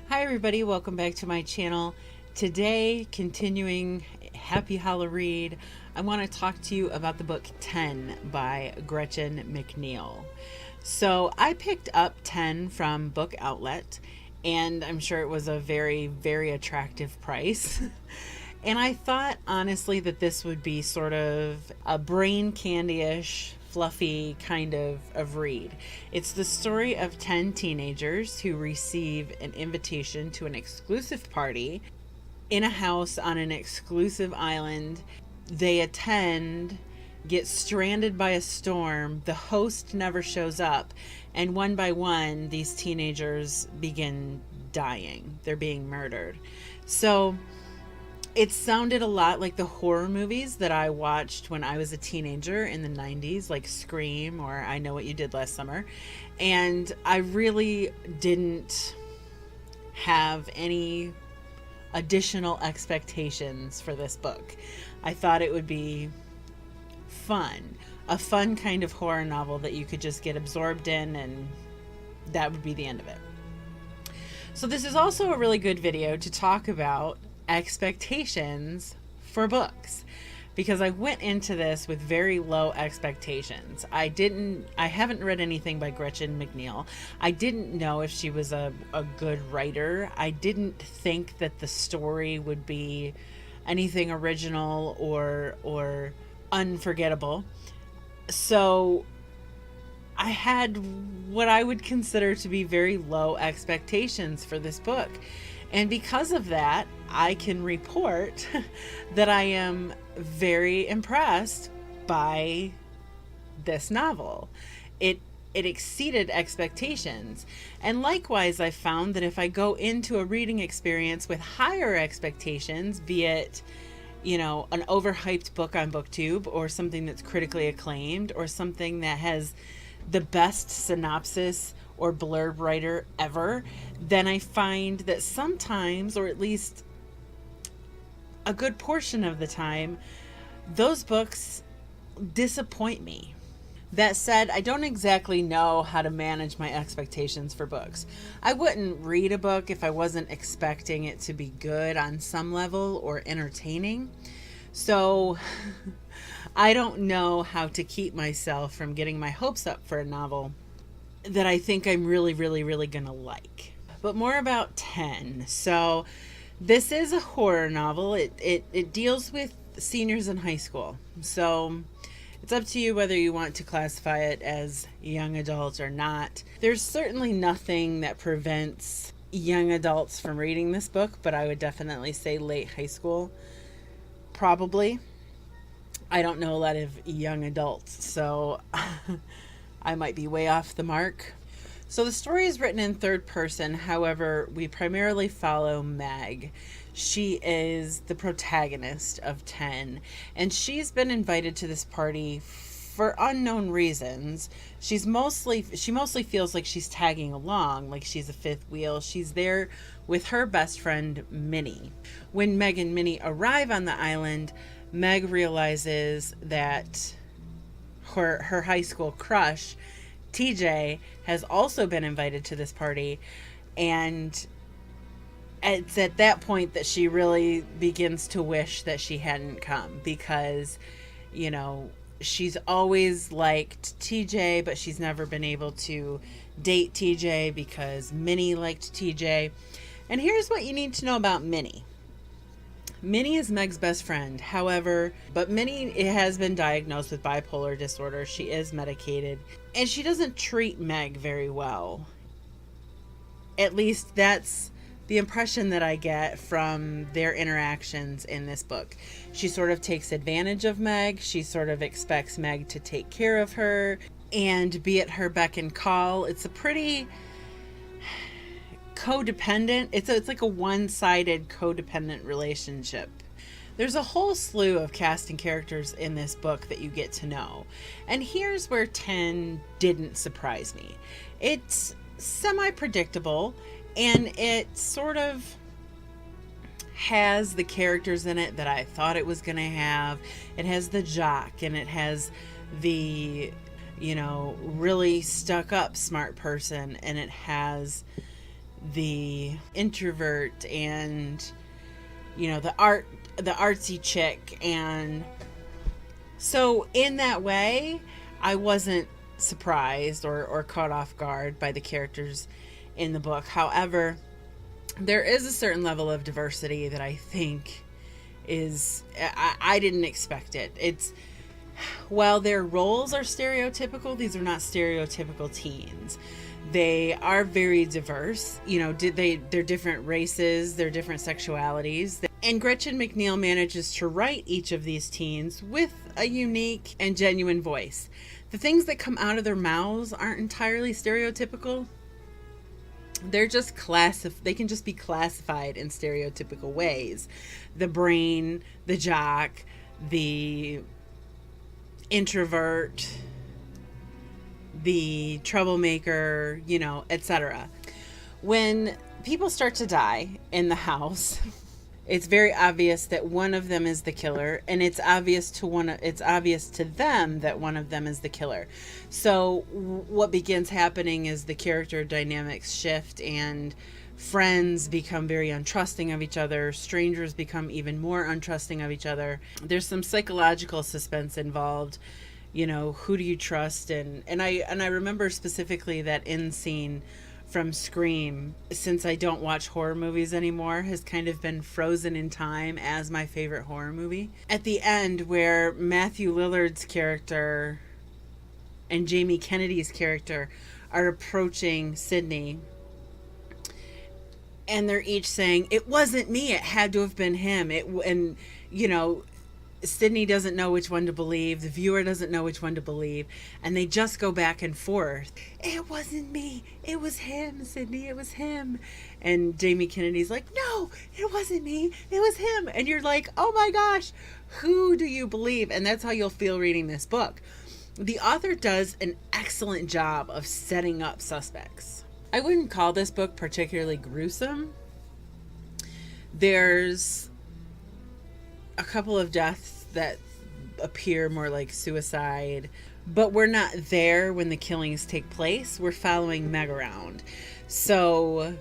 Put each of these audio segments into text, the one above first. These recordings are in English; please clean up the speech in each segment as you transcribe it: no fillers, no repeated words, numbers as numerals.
Hi everybody, welcome back to my channel. Today, continuing Happy hallow-read, I want to talk to you about the book 10 by Gretchen McNeil. So I picked up 10 from Book Outlet, and I'm sure it was a very, very attractive price. And I thought honestly that this would be sort of a brain candy-ish, fluffy kind of read. It's the story of 10 teenagers who receive an invitation to an exclusive party in a house on an exclusive island. They attend, get stranded by a storm, the host never shows up, and one by one, these teenagers begin dying. They're being murdered. So it sounded a lot like the horror movies that I watched when I was a teenager in the 90s, like Scream or I Know What You Did Last Summer. And I really didn't have any additional expectations for this book. I thought it would be fun, a fun kind of horror novel that you could just get absorbed in, and that would be the end of it. So this is also a really good video to talk about expectations for books, because I went into this with very low expectations. I haven't read anything by Gretchen McNeil. I didn't know if she was a good writer. I didn't think that the story would be anything original or unforgettable. So I had what I would consider to be very low expectations for this book. And because of that, I can report that I am very impressed by this novel. It exceeded expectations. And likewise, I found that if I go into a reading experience with higher expectations, be it, you know, an overhyped book on BookTube, or something that's critically acclaimed, or something that has the best synopsis or blurb writer ever, then I find that sometimes, or at least a good portion of the time, those books disappoint me. That said, I don't exactly know how to manage my expectations for books. I wouldn't read a book if I wasn't expecting it to be good on some level or entertaining. So I don't know how to keep myself from getting my hopes up for a novel that I think I'm really gonna like. But more about 10. So this is a horror novel. It deals with seniors in high school. So it's up to you whether you want to classify it as young adult or not. There's certainly nothing that prevents young adults from reading this book, but I would definitely say late high school, probably. I don't know a lot of young adults, so I might be way off the mark. So the story is written in third person. However, we primarily follow Meg. She is the protagonist of 10, and she's been invited to this party for unknown reasons. She mostly feels like she's tagging along, like she's a fifth wheel. She's there with her best friend, Minnie. When Meg and Minnie arrive on the island, Meg realizes that her high school crush, TJ, has also been invited to this party, and it's at that point that she really begins to wish that she hadn't come, because, you know, she's always liked TJ, but she's never been able to date TJ because Minnie liked TJ. And here's what you need to know about Minnie. Minnie is Meg's best friend. However, but Minnie has been diagnosed with bipolar disorder. She is medicated, and she doesn't treat Meg very well. At least that's the impression that I get from their interactions in this book. She sort of takes advantage of Meg. She sort of expects Meg to take care of her and be at her beck and call. It's a pretty codependent, it's like a one-sided codependent relationship. There's a whole slew of casting characters in this book that you get to know. And here's where 10 didn't surprise me. It's semi-predictable, and it sort of has the characters in it that I thought it was going to have. It has the jock, and it has the, you know, really stuck up smart person, and it has the introvert, and the artsy chick. And so in that way, I wasn't surprised or caught off guard by the characters in the book. However, there is a certain level of diversity that I think I didn't expect it. While their roles are stereotypical, these are not stereotypical teens. They are very diverse. They're different races, they're different sexualities. And Gretchen McNeil manages to write each of these teens with a unique and genuine voice. The things that come out of their mouths aren't entirely stereotypical. They're just they can just be classified in stereotypical ways. The brain, the jock, the introvert, the troublemaker, etc. When people start to die in the house, it's very obvious that one of them is the killer, and it's obvious to them that one of them is the killer. So what begins happening is the character dynamics shift, and friends become very untrusting of each other. Strangers become even more untrusting of each other. There's some psychological suspense involved. Who do you trust? And I remember specifically that end scene from Scream, since I don't watch horror movies anymore, has kind of been frozen in time as my favorite horror movie. At the end, where Matthew Lillard's character and Jamie Kennedy's character are approaching Sydney, and they're each saying, "It wasn't me, it had to have been him." Sydney doesn't know which one to believe. The viewer doesn't know which one to believe. And they just go back and forth. "It wasn't me. It was him, Sydney. It was him." And Jamie Kennedy's like, "No, it wasn't me. It was him." And you're like, oh my gosh, who do you believe? And that's how you'll feel reading this book. The author does an excellent job of setting up suspects. I wouldn't call this book particularly gruesome. There's a couple of deaths that appear more like suicide, but we're not there when the killings take place. We're following Meg around. So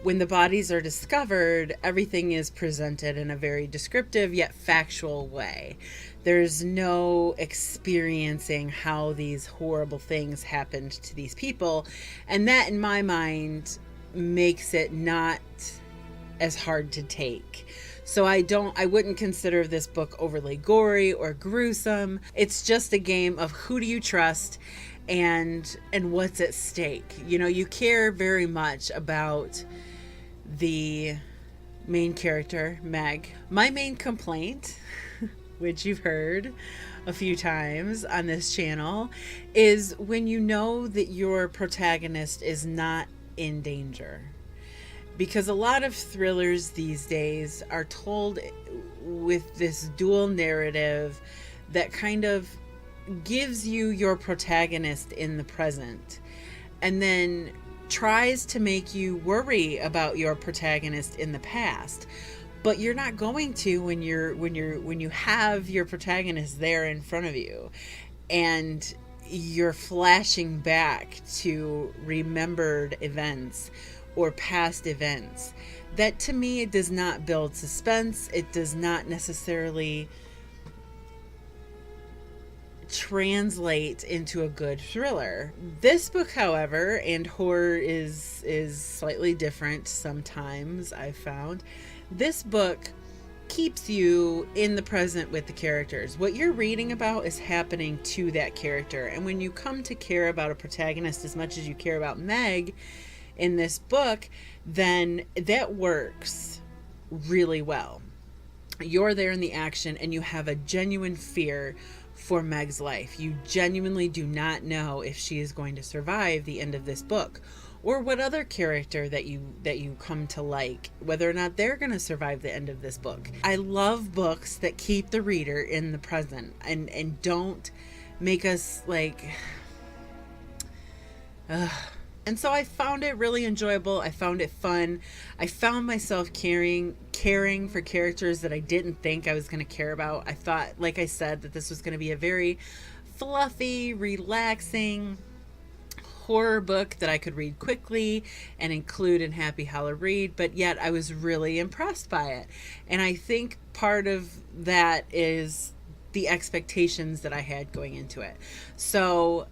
when the bodies are discovered, everything is presented in a very descriptive yet factual way. There's no experiencing how these horrible things happened to these people, and that, in my mind, makes it not as hard to take. So I wouldn't consider this book overly gory or gruesome. It's just a game of who do you trust and what's at stake. You care very much about the main character, Meg. My main complaint, which you've heard a few times on this channel, is when you know that your protagonist is not in danger. Because a lot of thrillers these days are told with this dual narrative that kind of gives you your protagonist in the present and then tries to make you worry about your protagonist in the past. But you're not going to when you have your protagonist there in front of you and you're flashing back to remembered events or past events. That, to me, it does not build suspense. It does not necessarily translate into a good thriller. This book, however, and horror is slightly different sometimes, I've found. This book keeps you in the present with the characters. What you're reading about is happening to that character. And when you come to care about a protagonist as much as you care about Meg in this book, then that works really well. You're there in the action and you have a genuine fear for Meg's life. You genuinely do not know if she is going to survive the end of this book, or what other character that you come to like, whether or not they're going to survive the end of this book. I love books that keep the reader in the present and don't make us like And so I found it really enjoyable. I found it fun. I found myself caring for characters that I didn't think I was going to care about. I thought, like I said, that this was going to be a very fluffy, relaxing horror book that I could read quickly and include in Happy Hollow Read, but yet I was really impressed by it. And I think part of that is the expectations that I had going into it. So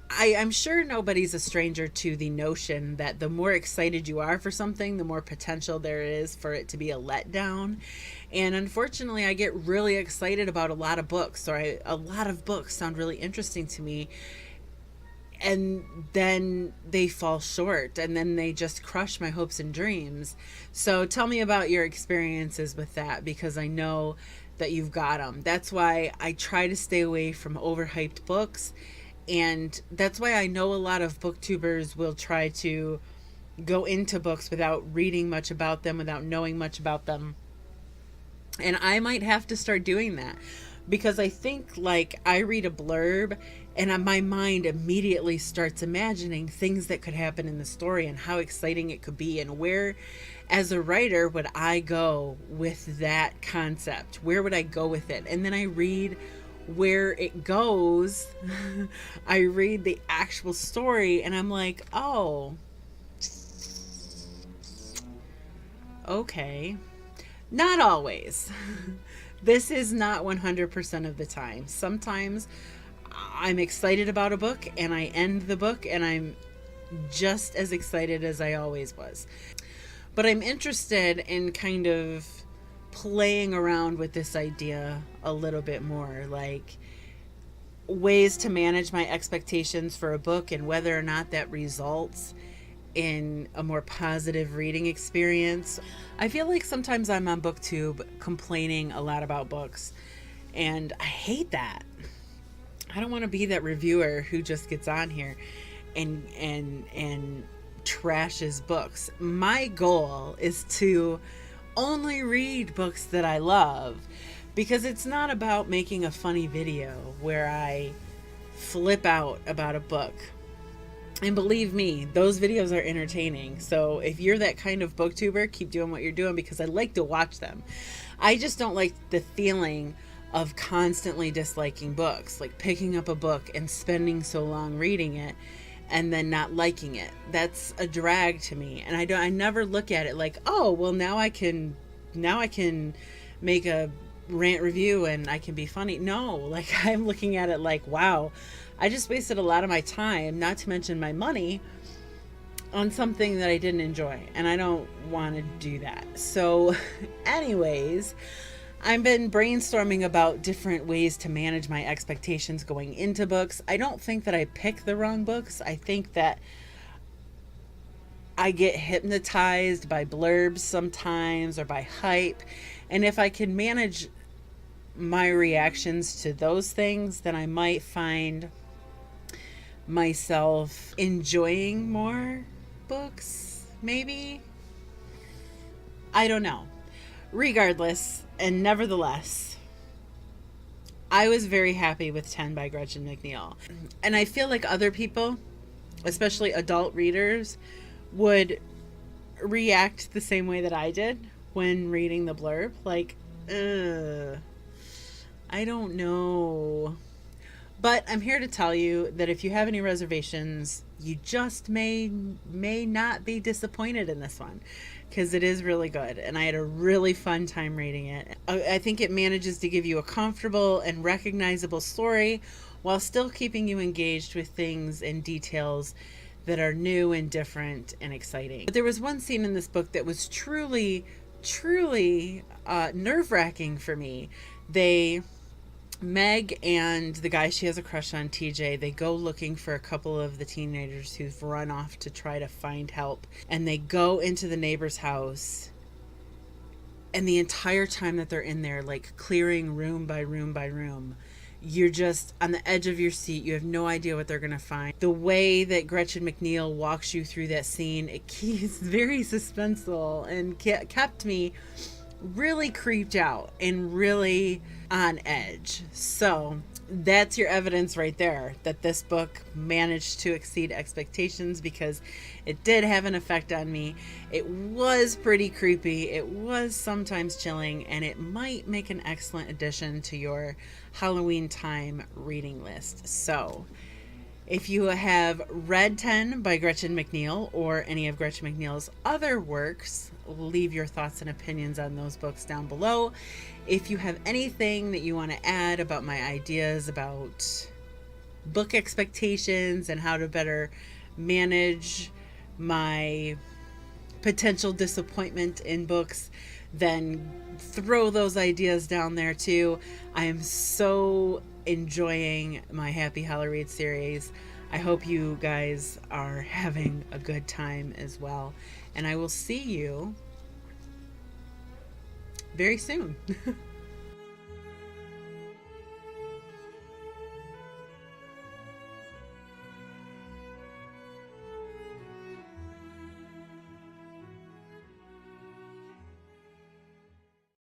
I'm sure nobody's a stranger to the notion that the more excited you are for something, the more potential there is for it to be a letdown. And unfortunately, I get really excited about a lot of books, or a lot of books sound really interesting to me, and then they fall short, and then they just crush my hopes and dreams. So tell me about your experiences with that, because I know that you've got them. That's why I try to stay away from overhyped books. And that's why I know a lot of booktubers will try to go into books without reading much about them, without knowing much about them. And I might have to start doing that, because I think, like, I read a blurb and my mind immediately starts imagining things that could happen in the story and how exciting it could be, and where, as a writer, would I go with that concept? Where would I go with it? And then I read where it goes. I read the actual story and I'm like, oh, okay. Not always. This is not 100% of the time. Sometimes I'm excited about a book and I end the book and I'm just as excited as I always was. But I'm interested in kind of playing around with this idea a little bit more, like ways to manage my expectations for a book and whether or not that results in a more positive reading experience. I feel like sometimes I'm on BookTube complaining a lot about books, and I hate that. I don't want to be that reviewer who just gets on here and trashes books. My goal is to only read books that I love, because it's not about making a funny video where I flip out about a book. And believe me, those videos are entertaining. So if you're that kind of booktuber, keep doing what you're doing, because I like to watch them. I just don't like the feeling of constantly disliking books, like picking up a book and spending so long reading it and then not liking it. That's a drag to me. And I never look at it like, oh, well, now I can make a rant review and I can be funny. No, like, I'm looking at it like, wow, I just wasted a lot of my time, not to mention my money, on something that I didn't enjoy, and I don't want to do that. So anyways, I've been brainstorming about different ways to manage my expectations going into books. I don't think that I pick the wrong books. I think that I get hypnotized by blurbs sometimes, or by hype. And if I can manage my reactions to those things, then I might find myself enjoying more books, maybe. I don't know. Regardless, and nevertheless, I was very happy with 10 by Gretchen McNeil. And I feel like other people, especially adult readers, would react the same way that I did when reading the blurb. Like, I don't know. But I'm here to tell you that if you have any reservations, you just may not be disappointed in this one, because it is really good, and I had a really fun time reading it. I think it manages to give you a comfortable and recognizable story while still keeping you engaged with things and details that are new and different and exciting. But there was one scene in this book that was truly nerve-wracking for me. Meg and the guy she has a crush on, TJ, they go looking for a couple of the teenagers who've run off to try to find help. And they go into the neighbor's house. And the entire time that they're in there, like clearing room by room by room, you're just on the edge of your seat. You have no idea what they're going to find. The way that Gretchen McNeil walks you through that scene, it's very suspenseful and kept me really creeped out and really on edge. So that's your evidence right there that this book managed to exceed expectations, because it did have an effect on me. It was pretty creepy. It was sometimes chilling, and it might make an excellent addition to your Halloween time reading list. So If you have read 10 by Gretchen McNeil or any of Gretchen McNeil's other works, leave your thoughts and opinions on those books down below. If you have anything that you want to add about my ideas about book expectations and how to better manage my potential disappointment in books, then throw those ideas down there too. I am so enjoying my Happy Hallow-read series. I hope you guys are having a good time as well. And I will see you very soon.